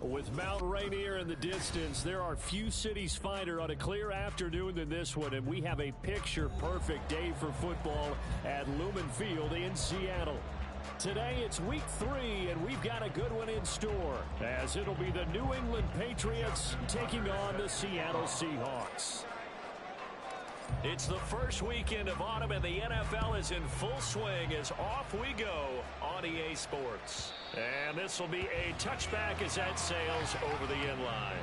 With Mount Rainier in the distance, there are few cities finer on a clear afternoon than this one, and we have a picture-perfect day for football at Lumen Field in Seattle. Today, it's week 3, and we've got a good one in store, as it'll be the New England Patriots taking on the Seattle Seahawks. It's the first weekend of autumn, and the NFL is in full swing as off we go on EA Sports. And this will be a touchback as that sails over the end line.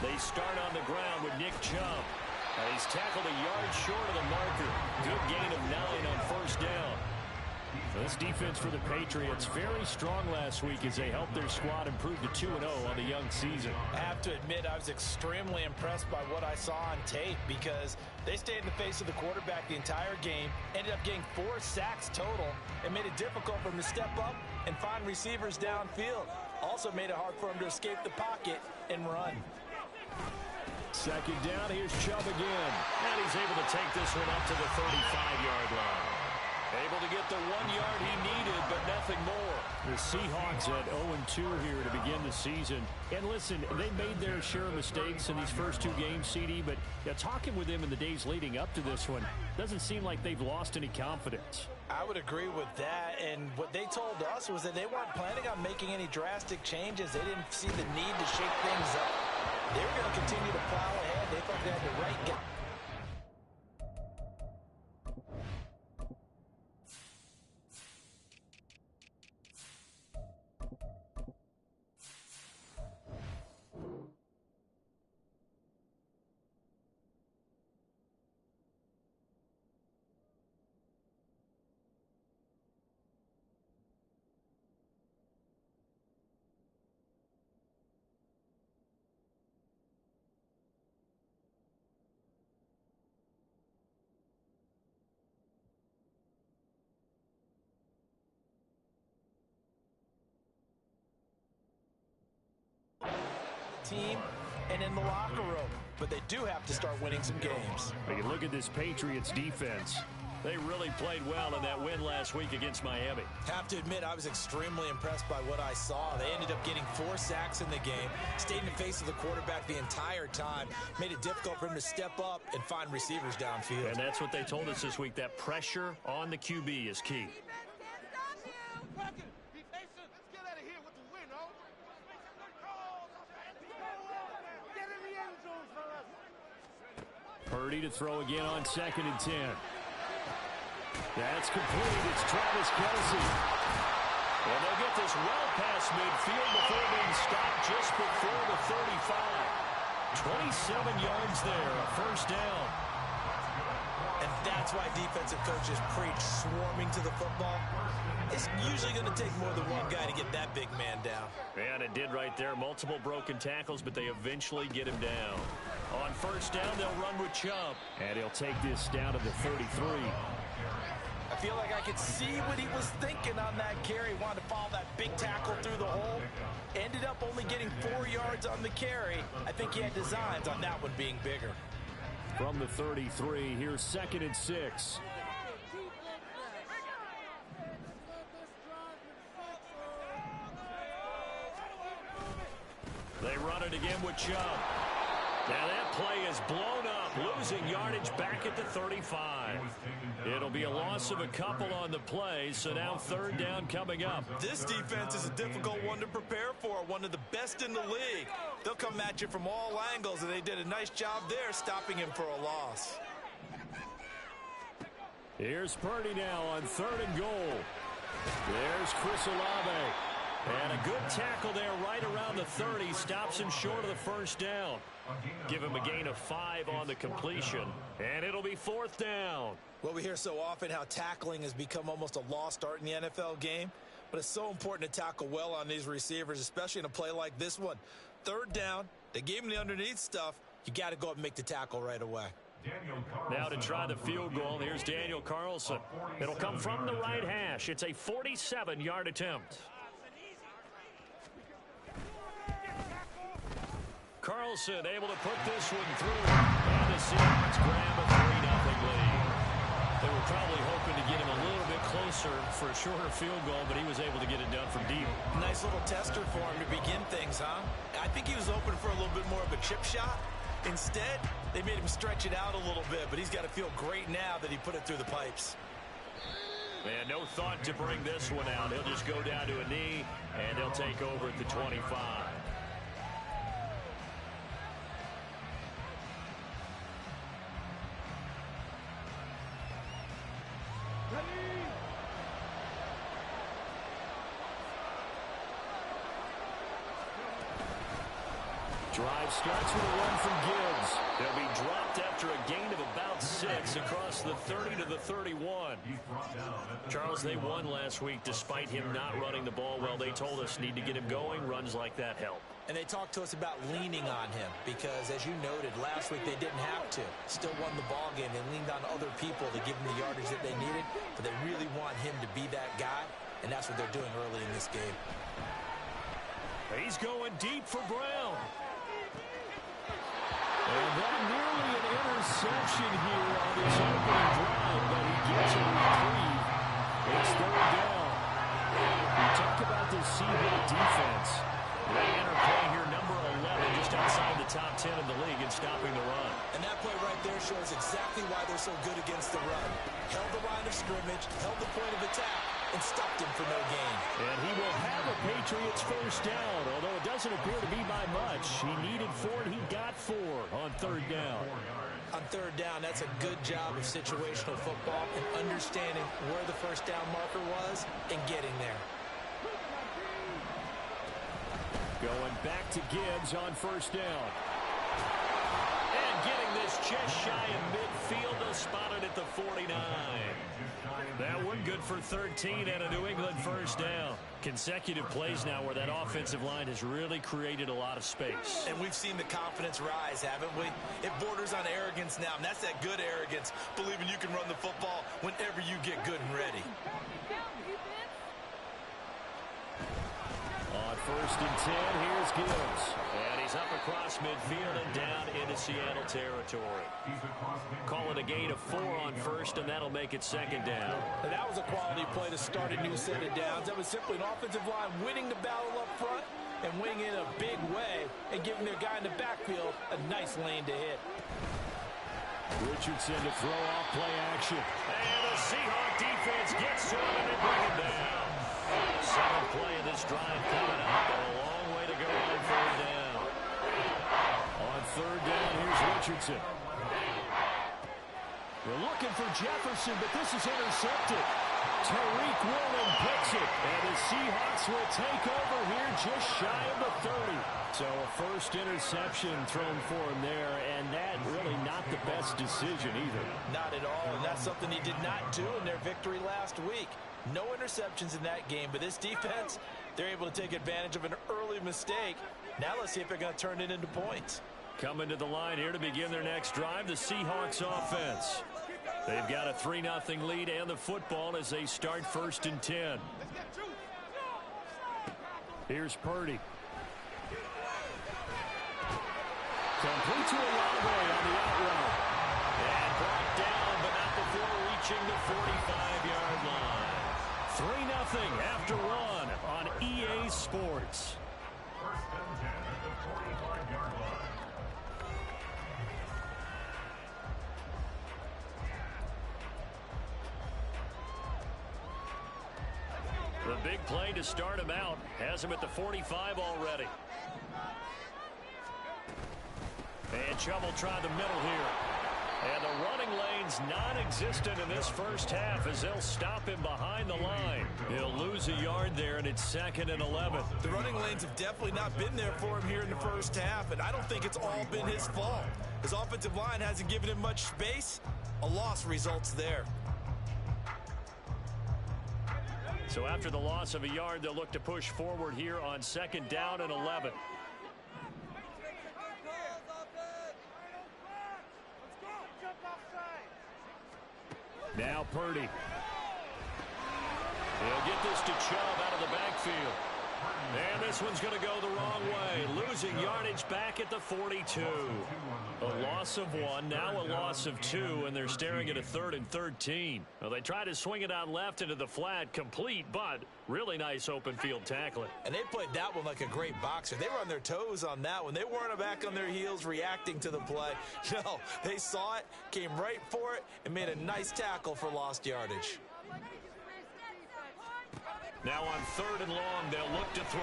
They start on the ground with Nick Chubb. He's tackled a yard short of the marker. Good gain of 9 on first down. This defense for the Patriots very strong last week as they helped their squad improve to 2-0 on the young season. I have to admit I was extremely impressed by what I saw on tape because they stayed in the face of the quarterback the entire game, ended up getting 4 sacks total, and made it difficult for him to step up and find receivers downfield. Also made it hard for him to escape the pocket and run. Second down, here's Chubb again. And he's able to take this one up to the 35-yard line. Able to get the 1 yard he needed, but nothing more. The Seahawks at 0-2 here to begin the season. And listen, they made their share of mistakes in these first 2 games, CD, but talking with them in the days leading up to this one, doesn't seem like they've lost any confidence. I would agree with that, and what they told us was that they weren't planning on making any drastic changes. They didn't see the need to shake things up. They were going to continue to plow ahead. They thought they had the right guy. Team and in the locker room, but they do have to start winning some games. You look at this Patriots defense. They really played well in that win last week against Miami. Have to admit, I was extremely impressed by what I saw. They ended up getting 4 sacks in the game, stayed in the face of the quarterback the entire time, made it difficult for him to step up and find receivers downfield. And that's what they told us this week, that pressure on the QB is key. Purdy to throw again on 2nd and 10. That's complete. It's Travis Kelce. And they'll get this well past midfield before being stopped just before the 35. 27 yards there, a first down. And that's why defensive coaches preach swarming to the football. It's usually going to take more than one guy to get that big man down. And it did right there. Multiple broken tackles, but they eventually get him down. On first down, they'll run with Chubb. And he'll take this down to the 33. I feel like I could see what he was thinking on that carry. Wanted to follow that big tackle through the hole. Ended up only getting 4 yards on the carry. I think he had designs on that one being bigger. From the 33, here's 2nd and 6. They run it again with Chubb. Now that play is blown up, losing yardage back at the 35. It'll be a loss of a couple on the play, so now 3rd down coming up. This defense is a difficult one to prepare for, one of the best in the league. They'll come at you from all angles, and they did a nice job there stopping him for a loss. Here's Purdy now on 3rd and goal. There's Chris Olave. And a good tackle there right around the 30. Stops him short of the first down. Give him a gain of 5 on the completion. And it'll be 4th down. Well, we hear so often how tackling has become almost a lost art in the NFL game. But it's so important to tackle well on these receivers, especially in a play like this one. 3rd down, They gave him the underneath stuff. You got to go up and make the tackle right away. Now to try the field goal, here's Daniel Carlson. It'll come from the right hash. It's a 47-yard attempt. Carlson able to put this one through. And the Seahawks grab a 3-0 lead. They were probably hoping to get him a little bit closer for a shorter field goal, but he was able to get it done from deep. Nice little tester for him to begin things, huh? I think he was hoping for a little bit more of a chip shot. Instead, they made him stretch it out a little bit, but he's got to feel great now that he put it through the pipes. And no thought to bring this one out. He'll just go down to a knee, and they'll take over at the 25. Drive starts with a run from Gibbs. They'll be dropped after a gain of about 6 across the 30 to the 31. Charles, they won last week despite him not running the ball well. They told us need to get him going. Runs like that help. And they talked to us about leaning on him because, as you noted, last week they didn't have to. Still won the ball game. They leaned on other people to give them the yardage that they needed, but they really want him to be that guy, and that's what they're doing early in this game. He's going deep for Brown. And that nearly an interception here on his opening drive, but he gets a reprieve. It's third down. We talk about the Seahawks defense. They enter play here, number 11, just outside the top 10 of the league in stopping the run. And that play right there shows exactly why they're so good against the run. Held the line of scrimmage, held the point of attack, and stopped him for no gain. And he will have a Patriots first down, although it doesn't appear to be by much. He needed 4, and he got 4 on third down. On third down, that's a good job of situational football and understanding where the first down marker was and getting there. Going back to Gibbs on first down. And getting this just shy of midfield. They'll spot it at the 49. That one good for 13 and a New England first down. Consecutive plays now where that offensive line has really created a lot of space. And we've seen the confidence rise, haven't we? It borders on arrogance now, and that's that good arrogance, believing you can run the football whenever you get good and ready. On first and 10, here's Gibbs. And he's up across midfield and down into Seattle territory. Call it a gain of 4 on first, and that'll make it second down. And that was a quality play to start a new set of downs. That was simply an offensive line winning the battle up front and winning in a big way and giving their guy in the backfield a nice lane to hit. Richardson to throw off play action. And the Seahawks defense gets to him and they bring him down. Seventh play of this drive coming up, but a long way to go on third down. On third down, here's Richardson. They're looking for Jefferson, but this is intercepted. Tariq Woolen picks it, and the Seahawks will take over here just shy of the 30. So a first interception thrown for him there, and that really not the best decision either. Not at all, and that's something he did not do in their victory last week. No interceptions in that game, but this defense, they're able to take advantage of an early mistake. Now let's see if they're going to turn it into points. Coming to the line here to begin their next drive, the Seahawks offense. They've got a 3-0 lead and the football as they start first and 10. Here's Purdy. Complete to Olave on the out route. And brought down, but not before reaching the 45-yard line. 3-0 after 1 on EA Sports. First and 10 at the 45-yard line. The big play to start him out. Has him at the 45 already. And Chubb will try the middle here. And the running lane's non-existent in this first half as they'll stop him behind the line. He'll lose a yard there, and it's 2nd and 11. The running lanes have definitely not been there for him here in the first half, and I don't think it's all been his fault. His offensive line hasn't given him much space. A loss results there. So after the loss of a yard, they'll look to push forward here on 2nd down and 11. Now Purdy. He'll get this to Chubb out of the backfield. And this one's going to go the wrong way. Losing yardage back at the 42. A loss of 1, now a loss of 2, and they're staring at a 3rd and 13. Well, they try to swing it out left into the flat, complete, but really nice open field tackling. And they played that one like a great boxer. They were on their toes on that one. They weren't back on their heels reacting to the play. No, they saw it, came right for it, and made a nice tackle for lost yardage. Now on 3rd and long, they'll look to throw.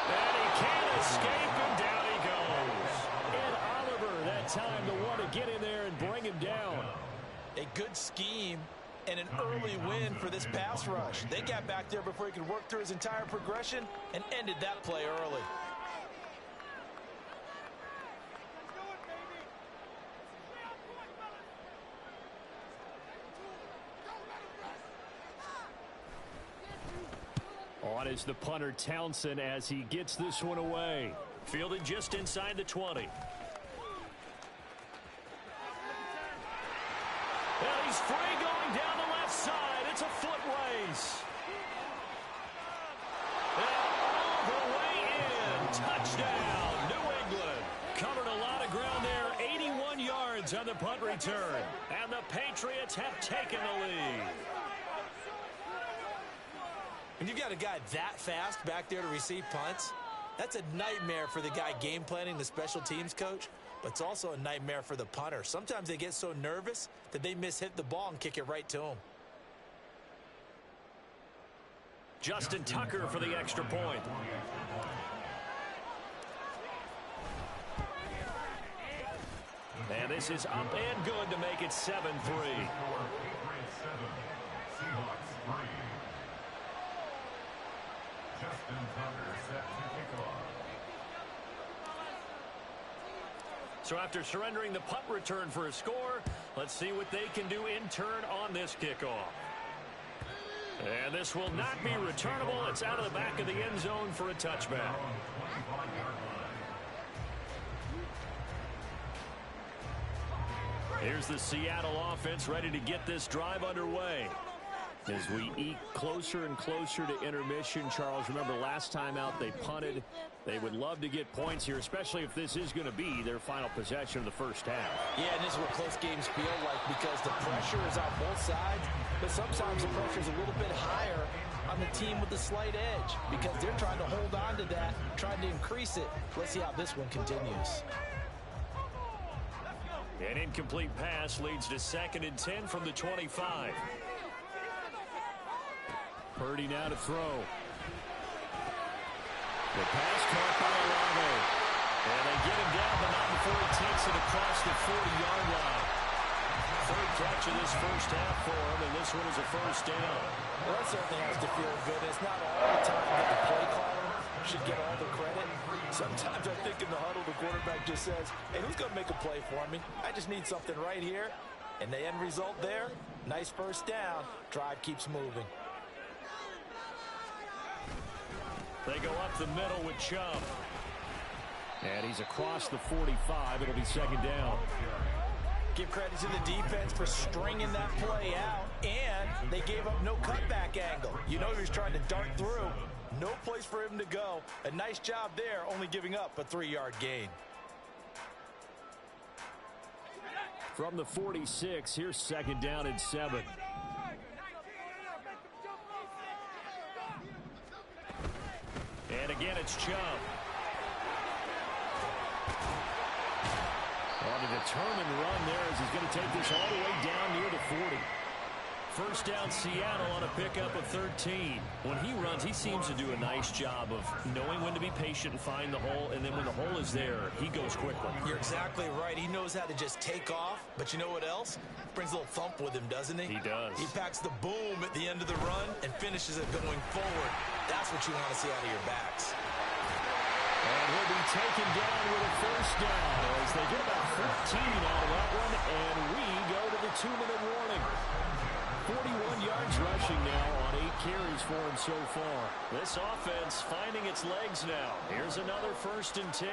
And he can't escape, and down he goes. And Oliver, that time, the one to get in there and bring him down. A good scheme and an early win for this pass rush. They got back there before he could work through his entire progression and ended that play early. On is the punter Townsend as he gets this one away. Fielded just inside the 20. Well, he's free going down the left side. It's a foot race. And all the way in. Touchdown, New England. Covered a lot of ground there. 81 yards on the punt return. And the Patriots have taken the lead. When you've got a guy that fast back there to receive punts, that's a nightmare for the guy game planning, the special teams coach, but it's also a nightmare for the punter. Sometimes they get so nervous that they mishit the ball and kick it right to him. Justin Tucker for the extra point. And this is up and good to make it 7-3. Seahawks 3. Justin Tucker set to kick off. So after surrendering the punt return for a score, let's see what they can do in turn on this kickoff. And this will not be returnable. It's out of the back of the end zone for a touchback. Here's the Seattle offense ready to get this drive underway. As we eke closer and closer to intermission, Charles, remember last time out they punted. They would love to get points here, especially if this is going to be their final possession of the first half. Yeah, and this is what close games feel like because the pressure is on both sides, but sometimes the pressure is a little bit higher on the team with the slight edge because they're trying to hold on to that, trying to increase it. Let's see how this one continues. An incomplete pass leads to 2nd and 10 from the 25. Purdy now to throw. The pass caught by Olave. And they get him down, but not before he takes it across the 40-yard line. 3rd catch of this first half for him, and this one is a first down. Well, that certainly has to feel good. It's not all the time that the play caller should get all the credit. Sometimes I think in the huddle, the quarterback just says, hey, who's going to make a play for me? I just need something right here. And the end result there, nice first down. Drive keeps moving. They go up the middle with Chubb. And he's across the 45. It'll be 2nd down. Give credit to the defense for stringing that play out. And they gave up no cutback angle. You know he was trying to dart through. No place for him to go. A nice job there, only giving up a 3-yard gain. From the 46, here's 2nd down and 7. And again, it's Chubb. On a determined run there as he's going to take this all the way down near the 40. First down Seattle on a pickup of 13. When he runs, he seems to do a nice job of knowing when to be patient and find the hole, and then when the hole is there, he goes quickly. You're exactly right. He knows how to just take off, but you know what else? Brings a little thump with him, doesn't he? He does. He packs the boom at the end of the run and finishes it going forward. That's what you want to see out of your backs. And he'll be taken down with a first down as they get about 14 out of that one, and we go to the 2-minute warning. 41 yards rushing now on 8 carries for him so far. This offense finding its legs now. Here's another 1st and 10.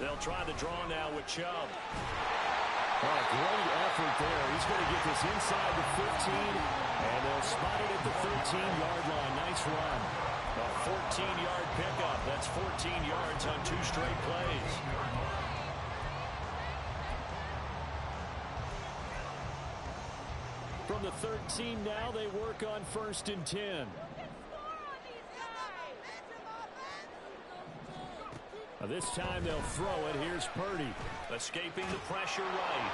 They'll try the draw now with Chubb. Oh, great effort there. He's going to get this inside the 15, and they'll spot it at the 13-yard line. Nice run. A 14-yard pickup. That's 14 yards on 2 straight plays. From the 13 now, they work on 1st and 10. This time they'll throw it. Here's Purdy. Escaping the pressure right.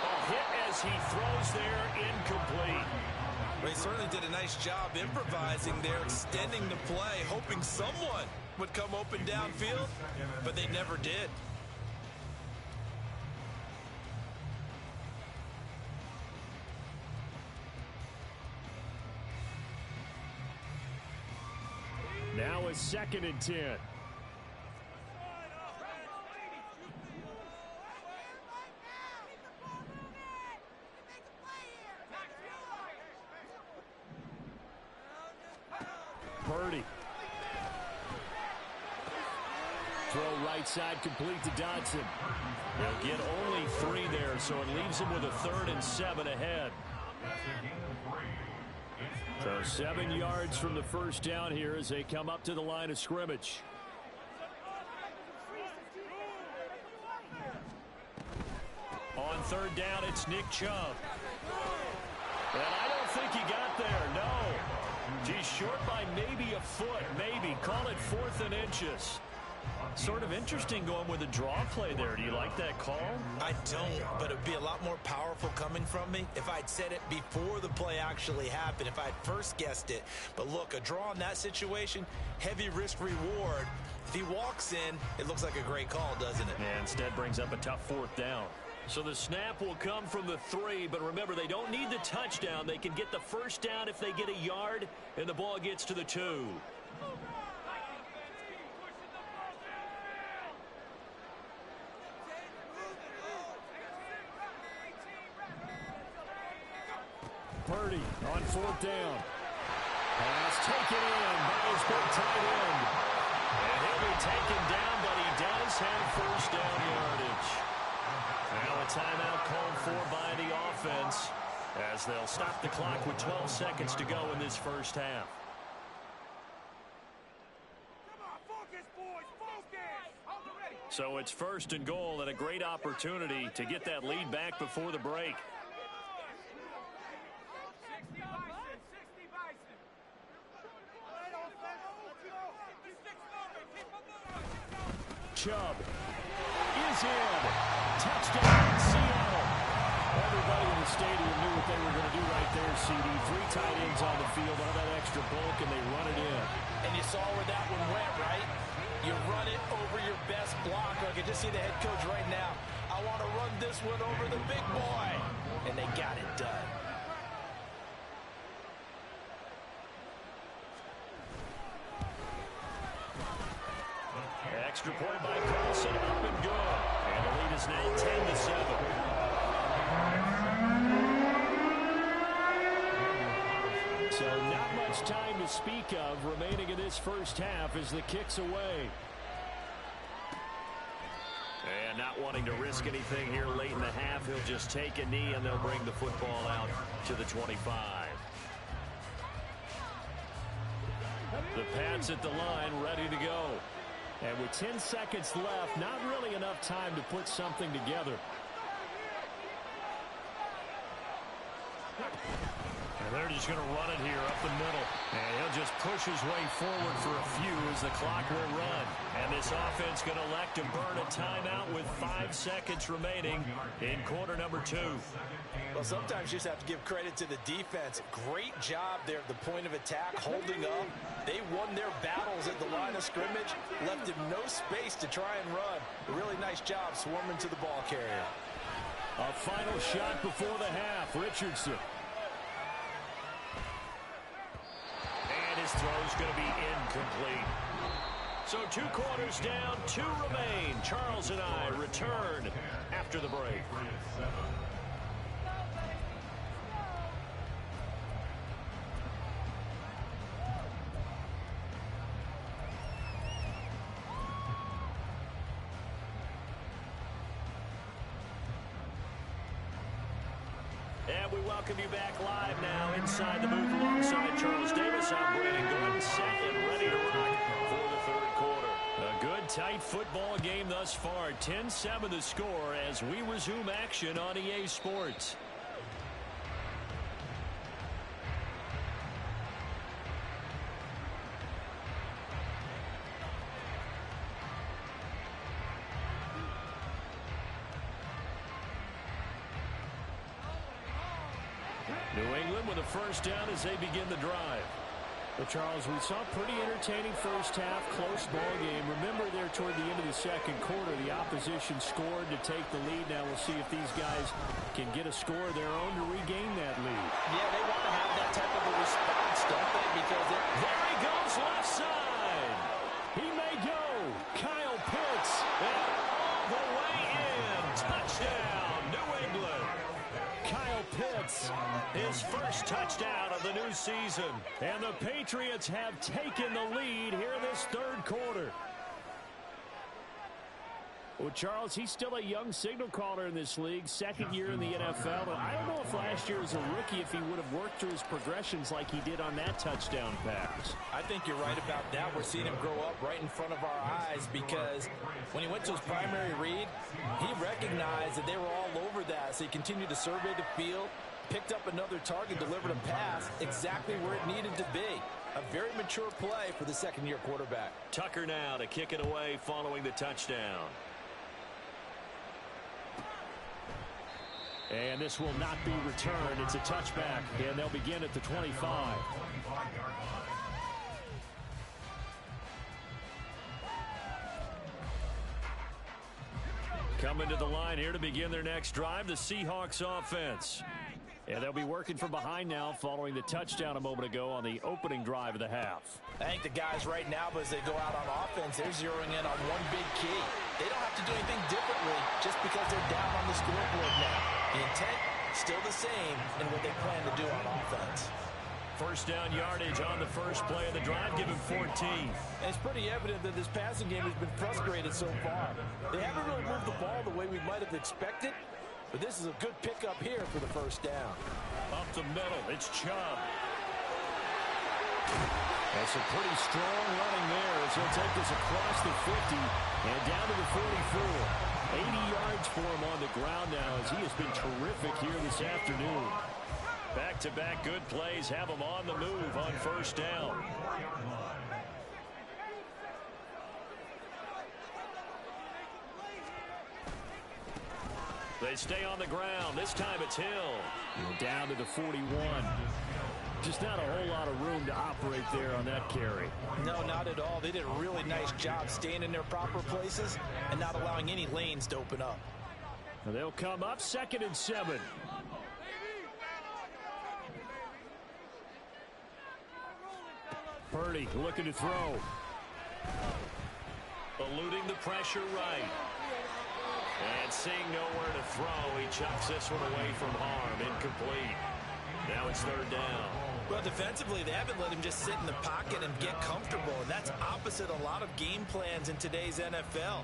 A hit as he throws there, incomplete. They certainly did a nice job improvising there, extending the play, hoping someone would come open downfield, but they never did. Now it's 2nd and 10. Purdy. Throw right side complete to Dodson. They'll get only 3 there, so it leaves him with a 3rd and 7 ahead. So 7 yards from the first down here as they come up to the line of scrimmage. On 3rd down, it's Nick Chubb. And I don't think he got there, no. He's short by maybe a foot, maybe. Call it 4th and inches. Sort of interesting going with a draw play there. Do you like that call? I don't, but it would be a lot more powerful coming from me if I'd said it before the play actually happened, if I'd first guessed it. But look, a draw in that situation, heavy risk reward. If he walks in, it looks like a great call, doesn't it? And instead brings up a tough 4th down. So the snap will come from the 3, but remember, they don't need the touchdown. They can get the first down if they get a yard, and the ball gets to the 2. Purdy on 4th down. Pass taken in by his big tight end. And he'll be taken down, but he does have first down yardage. Now a timeout called for by the offense as they'll stop the clock with 12 seconds to go in this first half. So it's 1st and goal and a great opportunity to get that lead back before the break. Chubb is in. Touchdown, Seattle. Everybody in the stadium knew what they were going to do right there, CD. 3 tight ends on the field, all that extra bulk, and they run it in. And you saw where that one went, right? You run it over your best blocker. I can just see the head coach right now. I want to run this one over the big boy. And they got it done. Extra point by Carlson, up and good. And the lead is now 10-7. So not much time to speak of remaining in this first half as the kick's away. And not wanting to risk anything here late in the half, he'll just take a knee and they'll bring the football out to the 25. The Pats at the line, ready to go. And with 10 seconds left, not really enough time to put something together. And they're just going to run it here up the middle. And he'll just push his way forward for a few as the clock will run. And this offense going to elect to burn a timeout with 5 seconds remaining in quarter number 2. Well, sometimes you just have to give credit to the defense. Great job there at the point of attack, holding up. They won their battles at the line of scrimmage, left him no space to try and run. A really nice job swarming to the ball carrier. A final shot before the half. Richardson. And his throw's going to be incomplete. So 2 quarters down, 2 remain. Charles and I return after the break. And we welcome you back live now inside the booth alongside Charles Davis. I'm Brandon Gordon, set and ready to rock for the third quarter. A good, tight football game thus far. 10-7 the score as we resume action on EA Sports. New England with a first down as they begin the drive. Well, Charles, we saw a pretty entertaining first half, close ball game. Remember there toward the end of the second quarter, the opposition scored to take the lead. Now we'll see if these guys can get a score of their own to regain that lead. Yeah, they want to have that type of a response, don't they? Because there he goes left side. He may go. Kyle Pitts. And all the way in. Touchdown, New England. Kyle Pitts, his first touchdown of the new season. And the Patriots have taken the lead here in this third quarter. Well, Charles, he's still a young signal caller in this league, second year in the NFL. And I don't know if last year as a rookie if he would have worked through his progressions like he did on that touchdown pass. I think you're right about that. We're seeing him grow up right in front of our eyes because when he went to his primary read, he recognized that they were all over that. So he continued to survey the field, picked up another target, delivered a pass exactly where it needed to be. A very mature play for the second-year quarterback. Tucker now to kick it away following the touchdown. And this will not be returned. It's a touchback, and they'll begin at the 25. Coming to the line here to begin their next drive, the Seahawks offense. And they'll be working from behind now following the touchdown a moment ago on the opening drive of the half. I think the guys right now, as they go out on offense, they're zeroing in on one big key. They don't have to do anything differently just because they're down on the scoreboard now. The intent, still the same in what they plan to do on offense. First down yardage on the first play of the drive, give him 14. And it's pretty evident that this passing game has been frustrated so far. They haven't really moved the ball the way we might have expected, but this is a good pickup here for the first down. Up the middle, it's Chubb. That's a pretty strong running there as he'll take this across the 50 and down to the 44. 80 yards for him on the ground now as he has been terrific here this afternoon. Back-to-back good plays have him on the move on first down. They stay on the ground. This time it's Hill. Down to the 41. Just not a whole lot of room to operate there on that carry. No, not at all. They did a really nice job staying in their proper places and not allowing any lanes to open up. They'll come up 2nd and 7. Purdy looking to throw. Eluding the pressure right. And seeing nowhere to throw, he chucks this one away from harm. Incomplete. Now it's third down. Well, defensively, they haven't let him just sit in the pocket and get comfortable. And that's opposite a lot of game plans in today's NFL.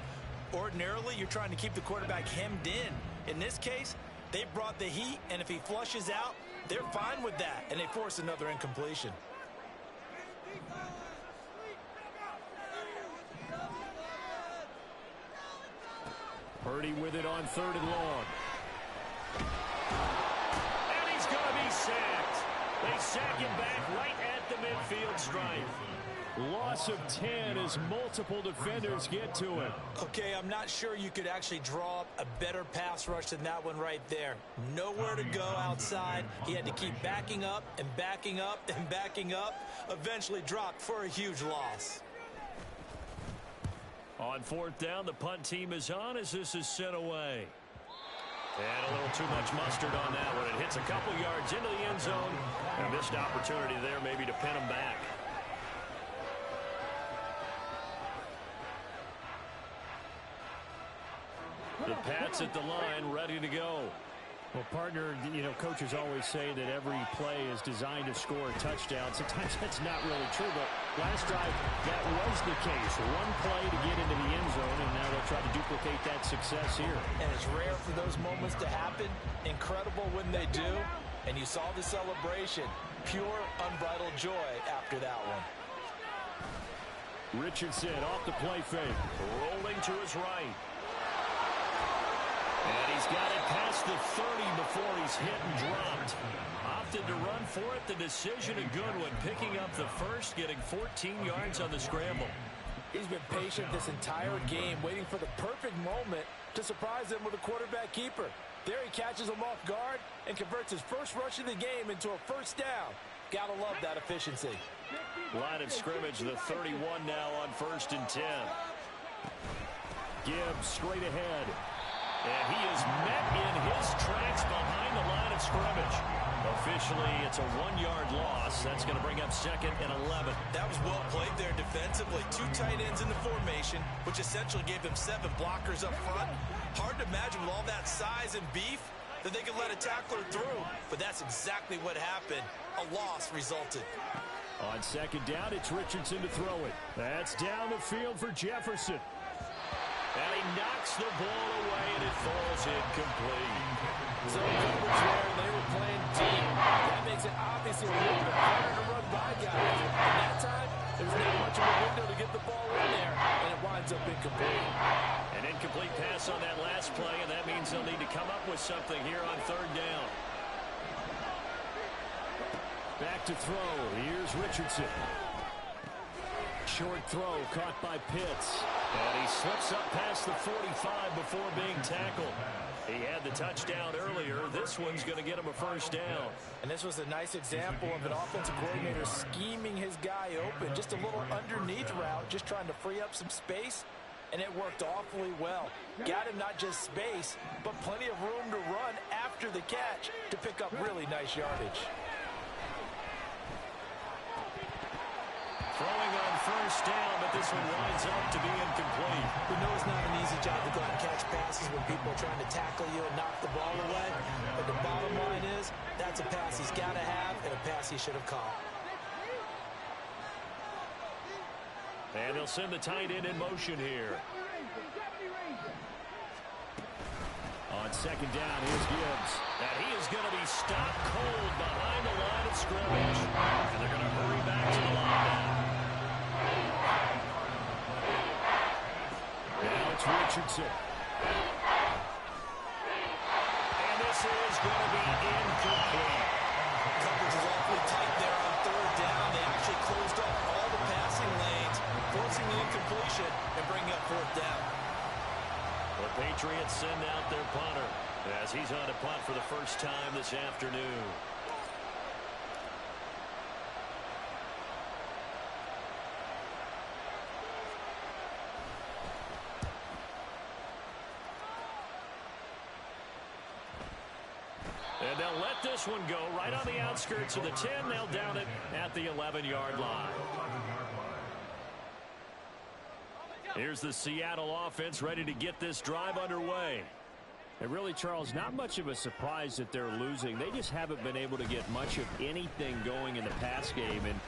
Ordinarily, you're trying to keep the quarterback hemmed in. In this case, they brought the heat, and if he flushes out, they're fine with that, and they force another incompletion. Purdy with it on 3rd and long. And he's going to be sacked. They sack him back right at the midfield stripe. Loss of 10 as multiple defenders get to him. Okay, I'm not sure you could actually draw up a better pass rush than that one right there. Nowhere to go outside. He had to keep backing up and backing up and backing up. Eventually dropped for a huge loss. On 4th down, the punt team is on as this is sent away. And a little too much mustard on that one. It hits a couple yards into the end zone. A missed opportunity there maybe to pin him back. The Pats at the line, ready to go. Well, partner, you know, coaches always say that every play is designed to score a touchdown. Sometimes that's not really true, but last drive, that was the case. One play to get into the end zone, and now they'll try to duplicate that success here. And it's rare for those moments to happen. Incredible when they do. And you saw the celebration. Pure, unbridled joy after that one. Richardson off the play fake. Rolling to his right. And he's got it past the 30 before he's hit and dropped. Opted to run for it. The decision a good one. Picking up the first, getting 14 yards on the scramble. He's been patient this entire game, waiting for the perfect moment to surprise them with a quarterback keeper. There he catches him off guard and converts his first rush of the game into a first down. Gotta love that efficiency. Line of scrimmage, the 31 now on 1st and 10. Gibbs straight ahead. And he is met in his tracks behind the line of scrimmage. Officially, it's a 1-yard loss. That's going to bring up 2nd and 11. That was well played there defensively. 2 tight ends in the formation, which essentially gave them 7 blockers up front. Hard to imagine with all that size and beef that they could let a tackler through. But that's exactly what happened. A loss resulted. On 2nd down, it's Richardson to throw it. That's down the field for Jefferson. And he knocks the ball away, and it falls incomplete. So coverage there, they were playing deep. That makes it obviously a little bit harder to run by guys. And that time, there's not much of a window to get the ball in there, and it winds up incomplete. An incomplete pass on that last play, and that means they'll need to come up with something here on 3rd down. Back to throw. Here's Richardson. Short throw caught by Pitts. And he slips up past the 45 before being tackled. He had the touchdown earlier. This one's going to get him a first down. And this was a nice example of an offensive coordinator scheming his guy open. Just a little underneath route, just trying to free up some space. And it worked awfully well. Got him not just space, but plenty of room to run after the catch to pick up really nice yardage. Throwing on first down, but this one winds up to be incomplete. We know it's not an easy job to go out and catch passes when people are trying to tackle you and knock the ball away. But the bottom line is, that's a pass he's got to have and a pass he should have caught. And they'll send the tight end in motion here. On 2nd down, here's Gibbs. And he is going to be stopped cold behind the line of scrimmage. And they're going to hurry back to the line now. Now it's Richardson. And this is going to be incomplete. Coverage is awfully tight there on 3rd down. They actually closed off all the passing lanes, forcing the incompletion and bringing up 4th down. The Patriots send out their punter as he's on to punt for the first time this afternoon. And they'll let this one go right on the outskirts of the 10. They'll down it at the 11-yard line. Here's the Seattle offense ready to get this drive underway. And really, Charles, not much of a surprise that they're losing. They just haven't been able to get much of anything going in the pass game. And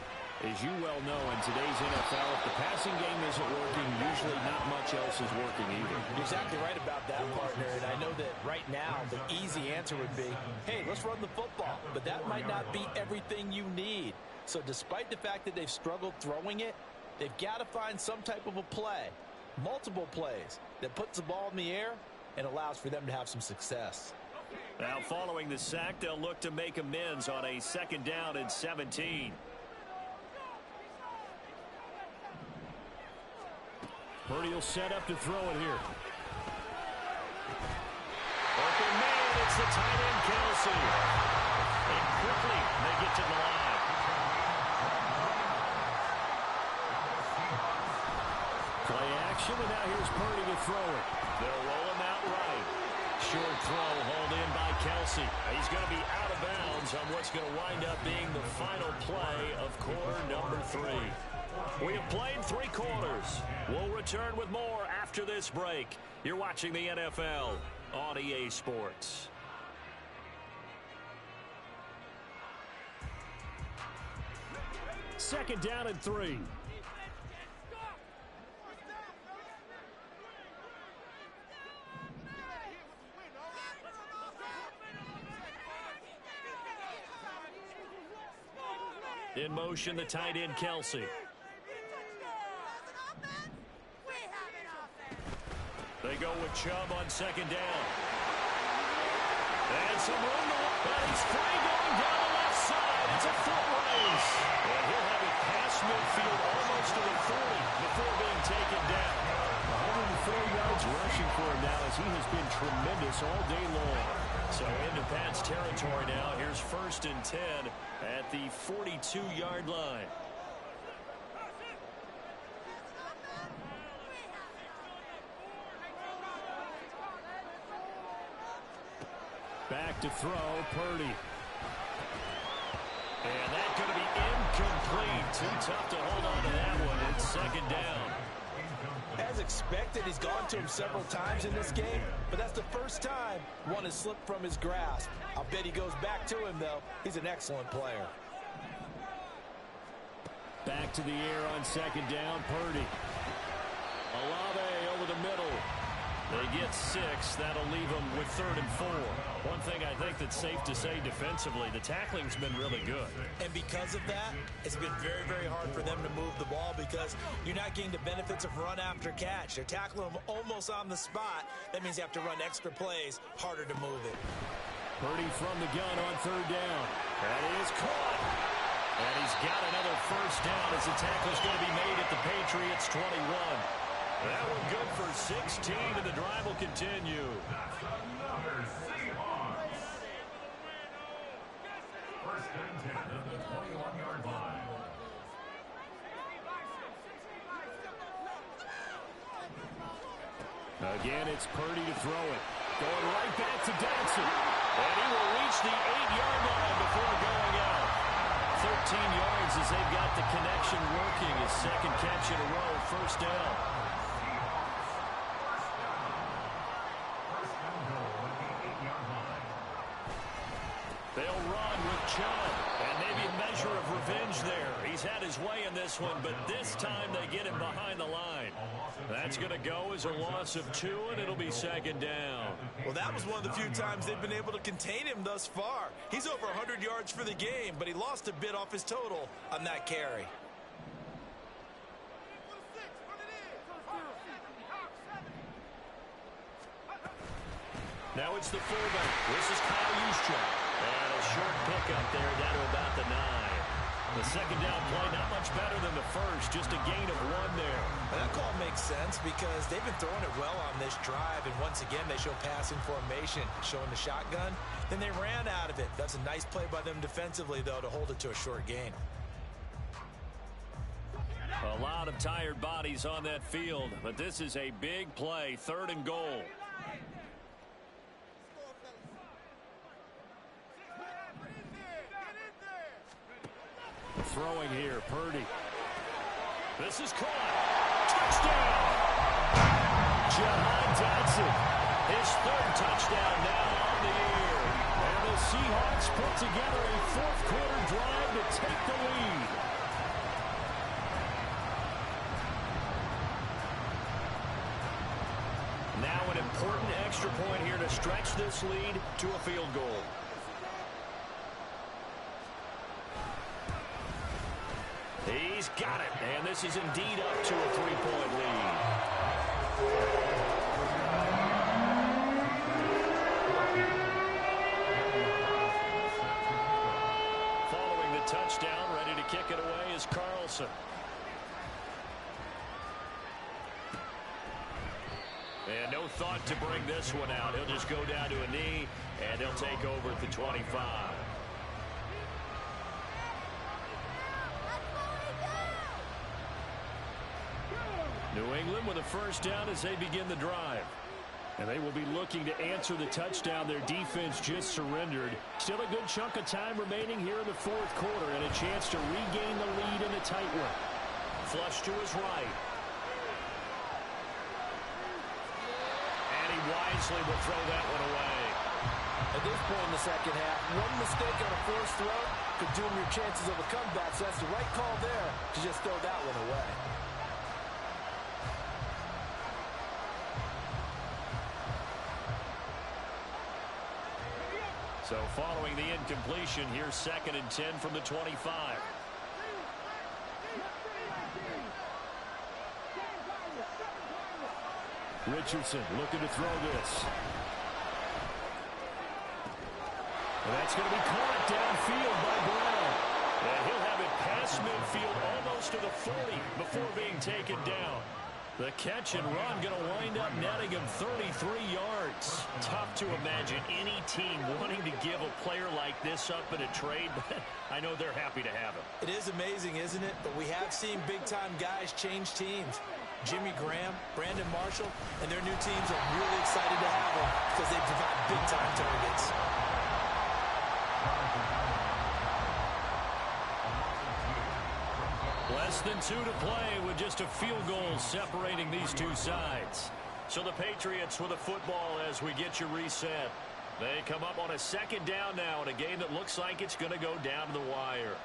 as you well know, in today's NFL, if the passing game isn't working, usually not much else is working either. You're exactly right about that, partner. And I know that right now the easy answer would be, hey, let's run the football. But that might not be everything you need. So despite the fact that they've struggled throwing it, they've got to find some type of a play, multiple plays, that puts the ball in the air and allows for them to have some success. Now following the sack, they'll look to make amends on a 2nd down and 17. Purdy will set up to throw it here. Open man, it's the tight end Kelsey. And quickly they get to the line. Play action, and now here's Purdy to throw it. They'll roll him out right. Short throw hauled in by Kelsey. He's going to be out of bounds on what's going to wind up being the final play of quarter number 3. We have played 3 quarters. We'll return with more after this break. You're watching the NFL on EA Sports. 2nd down and 3. In motion, the tight end, Kelsey. They go with Chubb on 2nd down. And some room to work, but he's free going down the left side. It's a foot race. And he'll have it past midfield almost to the 40 before being taken down. 104 yards rushing for him now as he has been tremendous all day long. So into Pat's territory now. Here's 1st and 10 at the 42-yard line. Back to throw, Purdy. And that's going to be incomplete. Too tough to hold on to that one. It's 2nd down. As expected, he's gone to him several times in this game, but that's the first time one has slipped from his grasp. I'll bet he goes back to him, though. He's an excellent player. Back to the air on 2nd down, Purdy. Olave over the middle. They get 6. That'll leave them with 3rd and 4. One thing I think that's safe to say defensively, the tackling's been really good. And because of that, it's been very, very hard for them to move the ball because you're not getting the benefits of run after catch. They're tackling them almost on the spot. That means you have to run extra plays, harder to move it. Purdy from the gun on 3rd down. That is caught. And he's got another 1st down as the tackle's going to be made at the Patriots 21. That one good for 16, and the drive will continue. That's another Seahawks. 1st and 10 at the 21-yard line. Again, it's Purdy to throw it. Going right back to Dotson. And he will reach the 8-yard line before going out. 13 yards as they've got the connection working. His 2nd catch in a row, 1st down. They'll run with Chubb, and maybe a measure of revenge there. He's had his way in this one, but this time they get him behind the line. That's going to go as a loss of 2, and it'll be 2nd down. Well, that was one of the few times they've been able to contain him thus far. He's over 100 yards for the game, but he lost a bit off his total on that carry. Now it's the fullback. This is Kyle Juszczyk. And a short pickup there down to about the 9. The 2nd down play not much better than the 1st. Just a gain of 1 there. And that call makes sense because they've been throwing it well on this drive. And once again, they show passing formation, showing the shotgun. Then they ran out of it. That's a nice play by them defensively, though, to hold it to a short gain. A lot of tired bodies on that field. But this is a big play. 3rd and goal. Throwing here, Purdy. This is caught. Touchdown! Jahan Dotson. His 3rd touchdown now on the year. And the Seahawks put together a 4th quarter drive to take the lead. Now an important extra point here to stretch this lead to a field goal. He's got it, and this is indeed up to a 3-point lead. Following the touchdown, ready to kick it away is Carlson. And no thought to bring this one out. He'll just go down to a knee, and he'll take over at the 25. New England with a 1st down as they begin the drive. And they will be looking to answer the touchdown their defense just surrendered. Still a good chunk of time remaining here in the 4th quarter and a chance to regain the lead in the tight one. Flush to his right. And he wisely will throw that one away. At this point in the 2nd half, one mistake on a forced throw could doom your chances of a comeback, so that's the right call there to just throw that one away. So following the incompletion, here's 2nd and 10 from the 25. Richardson looking to throw this. And that's going to be caught downfield by Brown. And he'll have it past midfield almost to the 40 before being taken down. The catch and run going to wind up netting him 33 yards. Tough to imagine any team wanting to give a player like this up in a trade, but I know they're happy to have him. It is amazing, isn't it? But we have seen big-time guys change teams. Jimmy Graham, Brandon Marshall, and their new teams are really excited to have them because they provide big-time targets. Less than 2 to play with just a field goal separating these two sides. So the Patriots with a football as we get you reset. They come up on a 2nd down now in a game that looks like it's going to go down to the wire.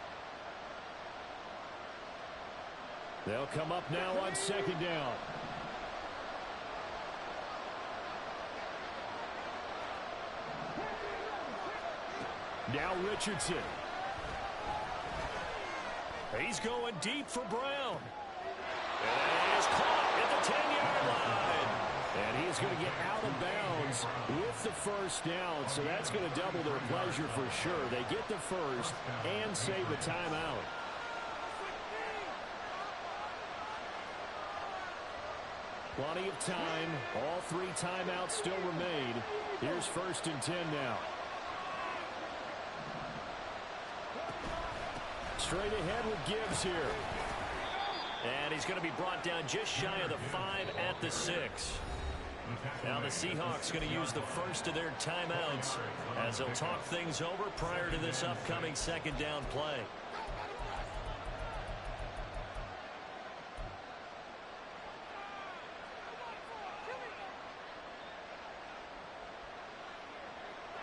They'll come up now on 2nd down. Now Richardson. He's going deep for Brown. And he is caught at the 10-yard line. And he's going to get out of bounds with the 1st down. So that's going to double their pleasure for sure. They get the 1st and save a timeout. Plenty of time. All 3 timeouts still remain. Here's 1st and 10 now. Straight ahead with Gibbs here. And he's going to be brought down just shy of the 5 at the 6. Now the Seahawks going to use the 1st of their timeouts as they'll talk things over prior to this upcoming 2nd down play.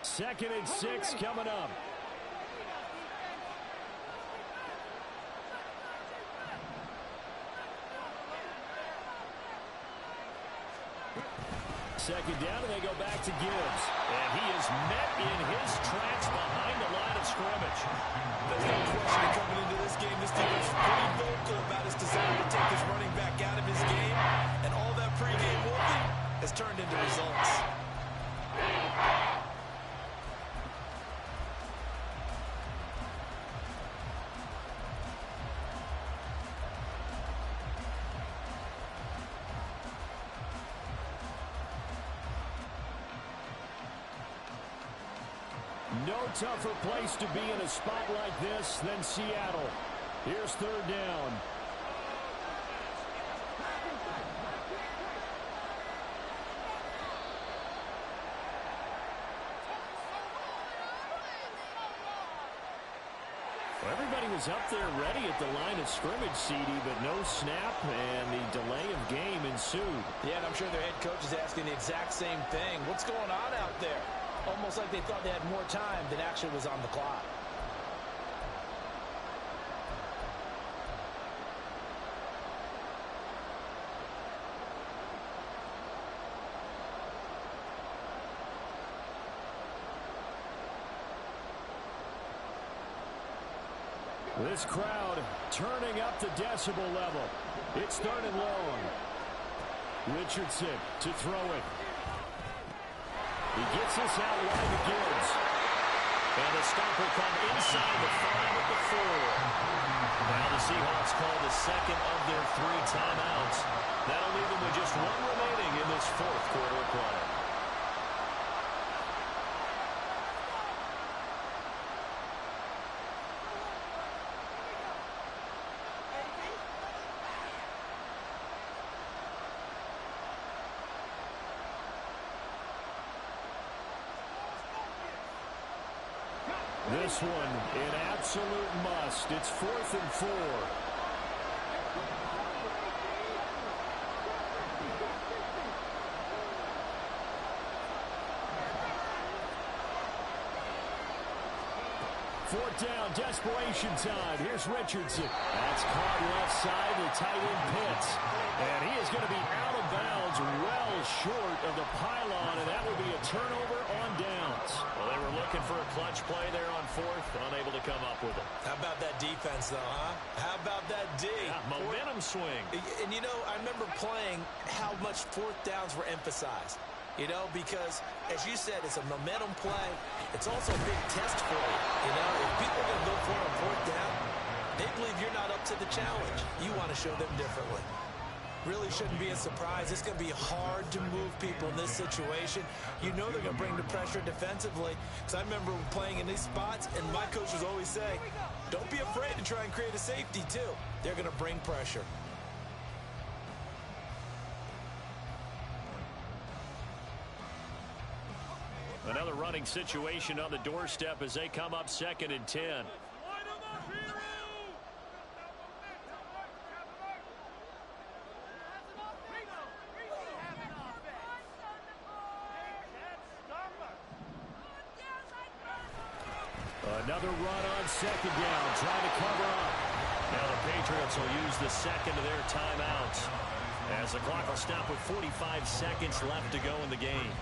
Second and 6 coming up. Second down, and they go back to Gibbs. And he is met in his tracks behind the line of scrimmage. There's no question coming into this game. This team is pretty vocal about his desire to take this running back out of his game. And all that pregame whooping has turned into results. No tougher place to be in a spot like this than Seattle. Here's 3rd down. Well, everybody was up there ready at the line of scrimmage, CD, but no snap, and the delay of game ensued. Yeah, and I'm sure their head coach is asking the exact same thing. What's going on out there? Almost like they thought they had more time than actually was on the clock. This crowd turning up the decibel level. It's 3rd and long. Richardson to throw it. He gets this out wide to Gibbs. And the stop will come inside the 5 at the 4. Now the Seahawks call the 2nd of their 3 timeouts. That'll leave them with just 1 remaining in this 4th quarter of play. This one an absolute must. It's 4th and 4. 4th down, desperation time. Here's Richardson. That's caught left side. The tight end Pitts. And he is going to be out of bounds well short of the pylon, and that will be a turnover on downs. Well, they were looking for a clutch play there on 4th, unable to come up with it. How about that defense, though, huh? How about that D? Yeah, momentum swing. And, you know, I remember playing how much 4th downs were emphasized. You know, because, as you said, it's a momentum play. It's also a big test for you. You know, if people are going to go for it on 4th down, they believe you're not up to the challenge. You want to show them differently. Really shouldn't be a surprise. It's going to be hard to move people in this situation. You know they're going to bring the pressure defensively. Because I remember playing in these spots, and my coaches always say, don't be afraid to try and create a safety, too. They're going to bring pressure. Another running situation on the doorstep as they come up 2nd and 10. Another run on 2nd down, trying to cover up. Now the Patriots will use the 2nd of their timeouts, as the clock will stop with 45 seconds left to go in the game.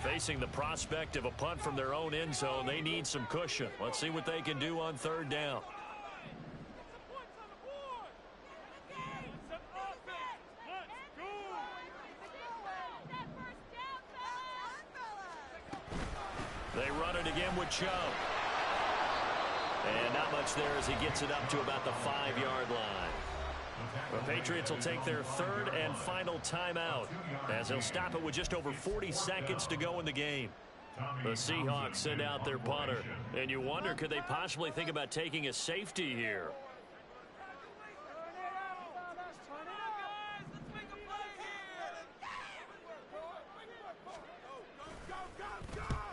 Facing the prospect of a punt from their own end zone, they need some cushion. Let's see what they can do on 3rd down. They run it again with Chubb. And not much there as he gets it up to about the 5-yard line. The Patriots will take their 3rd and final timeout, as they'll stop it with just over 40 seconds to go in the game. The Seahawks send out their punter, and you wonder, could they possibly think about taking a safety here?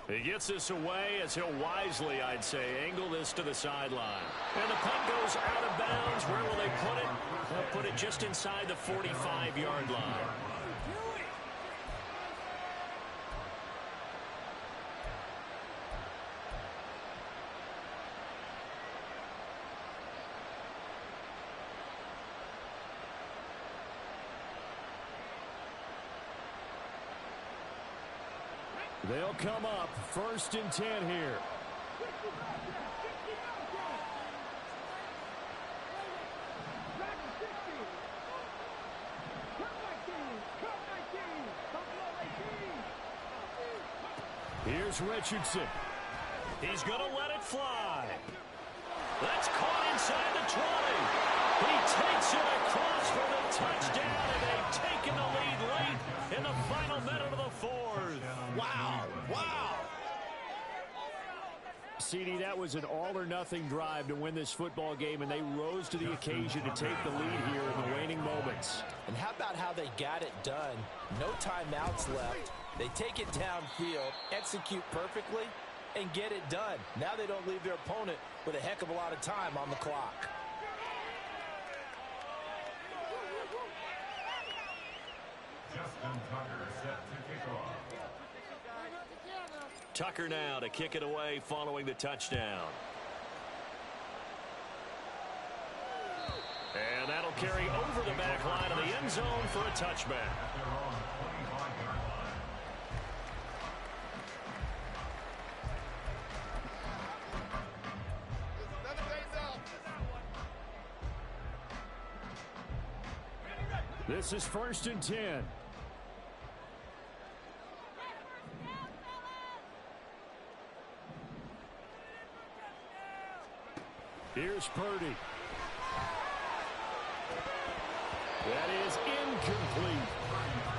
He gets this away as he'll wisely, I'd say, angle this to the sideline. And the punt goes out of bounds. Where will they put it? They'll put it just inside the 45-yard line. They'll come up 1st and 10 here. Here's Richardson. He's going to let it fly. That's caught inside the 20. He takes it across for the touchdown, and they've taken the lead late in the final minute of the 4th. Wow. Wow. CD, that was an all-or-nothing drive to win this football game, and they rose to the occasion to take the lead here in the waning moments. And how about how they got it done? No timeouts left. They take it downfield, execute perfectly, and get it done. Now they don't leave their opponent with a heck of a lot of time on the clock. Justin Tucker set to kick off. Tucker now to kick it away following the touchdown. And that'll carry over the back line of the end zone for a touchback. This is 1st and 10. Here's Purdy. That is incomplete.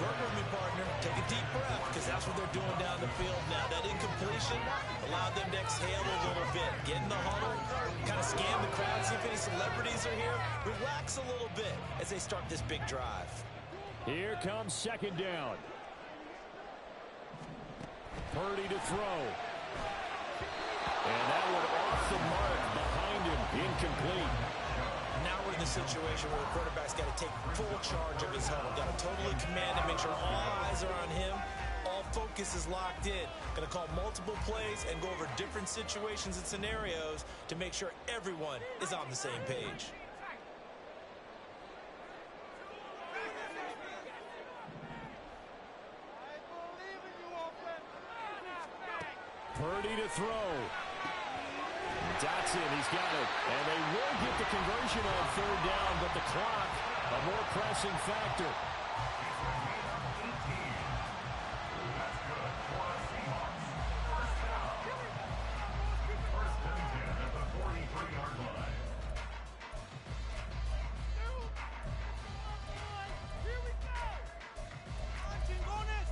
Work with me, partner. Take a deep breath, because that's what they're doing down the field now. That incompletion allowed them to exhale a little bit. Get in the huddle, kind of scan the crowd, see if any celebrities are here. Relax a little bit as they start this big drive. Here comes 2nd down. Purdy to throw. And that one off the mark behind him. Incomplete. Now we're in the situation where the quarterback's got to take full charge of his huddle. Got to totally command it, make sure all eyes are on him. All focus is locked in. Going to call multiple plays and go over different situations and scenarios to make sure everyone is on the same page. Purdy to throw. Dotson, he's got it. And they will get the conversion on third down, but the clock, a more pressing factor. That's good for the Seahawks. First down. First and 10 at the 43-yard line. Here we go. Chingones.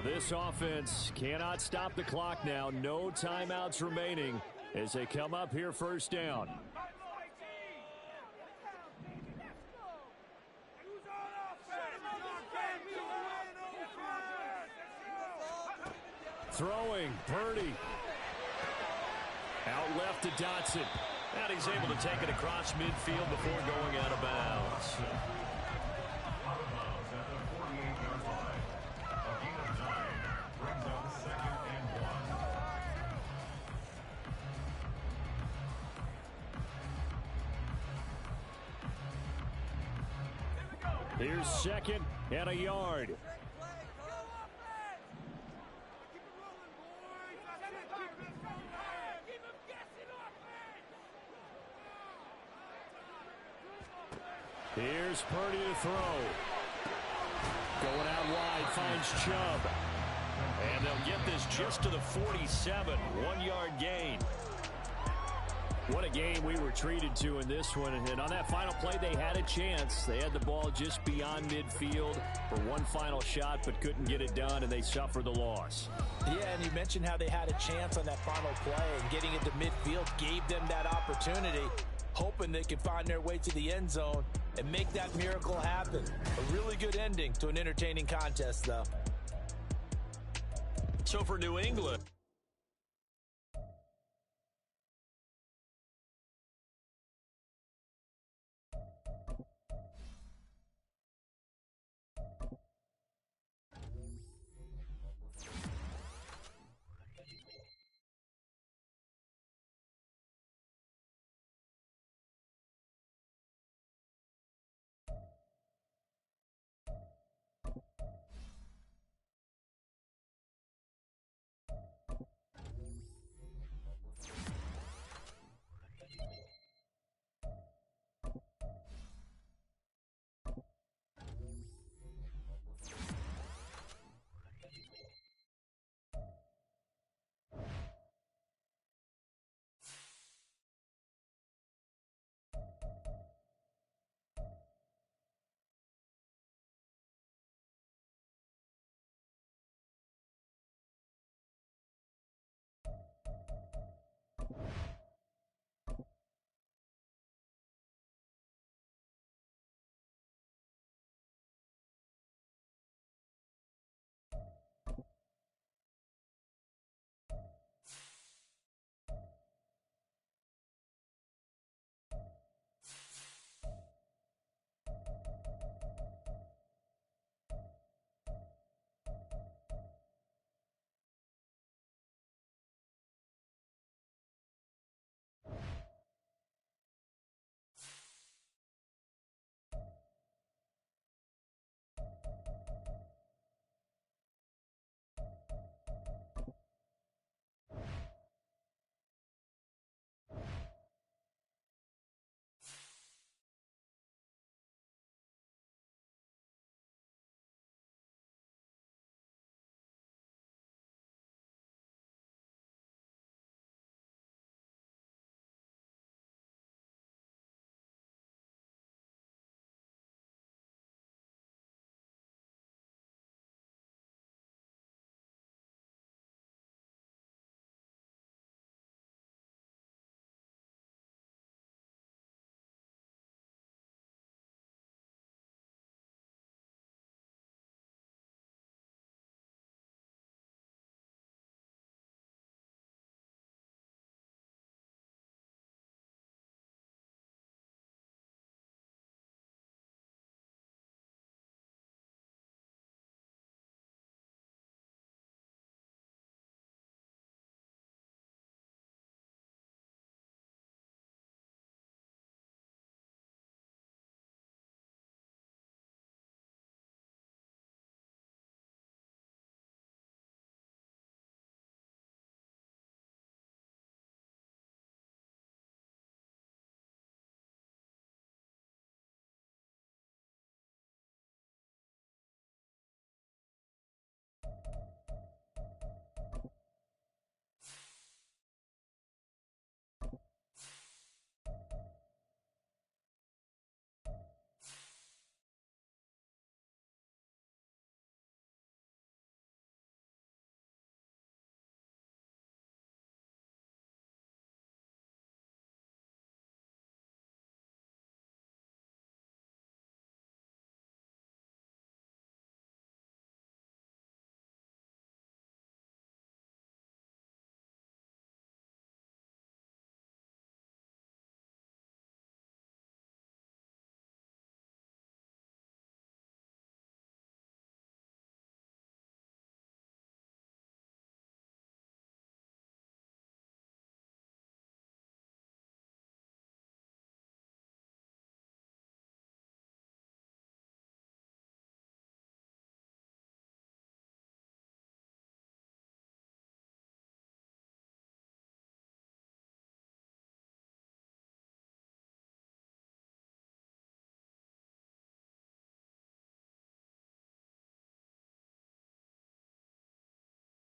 This offense cannot stop the clock now. No timeouts remaining as they come up here first down. Throwing, Purdy. Out left to Dotson. And he's able to take it across midfield before going out of bounds. Out of bounds at the 48-yard line. A gain of 9 brings up 2nd and 1. Here's 2nd and a yard. Here's Purdy to throw. Going out wide, finds Chubb. And they'll get this just to the 47. 1-yard gain. What a game we were treated to in this one. And on that final play, they had a chance. They had the ball just beyond midfield for one final shot, but couldn't get it done, and they suffered the loss. Yeah, and you mentioned how they had a chance on that final play, and getting it to midfield gave them that opportunity, hoping they could find their way to the end zone and make that miracle happen. A really good ending to an entertaining contest, though. So for New England.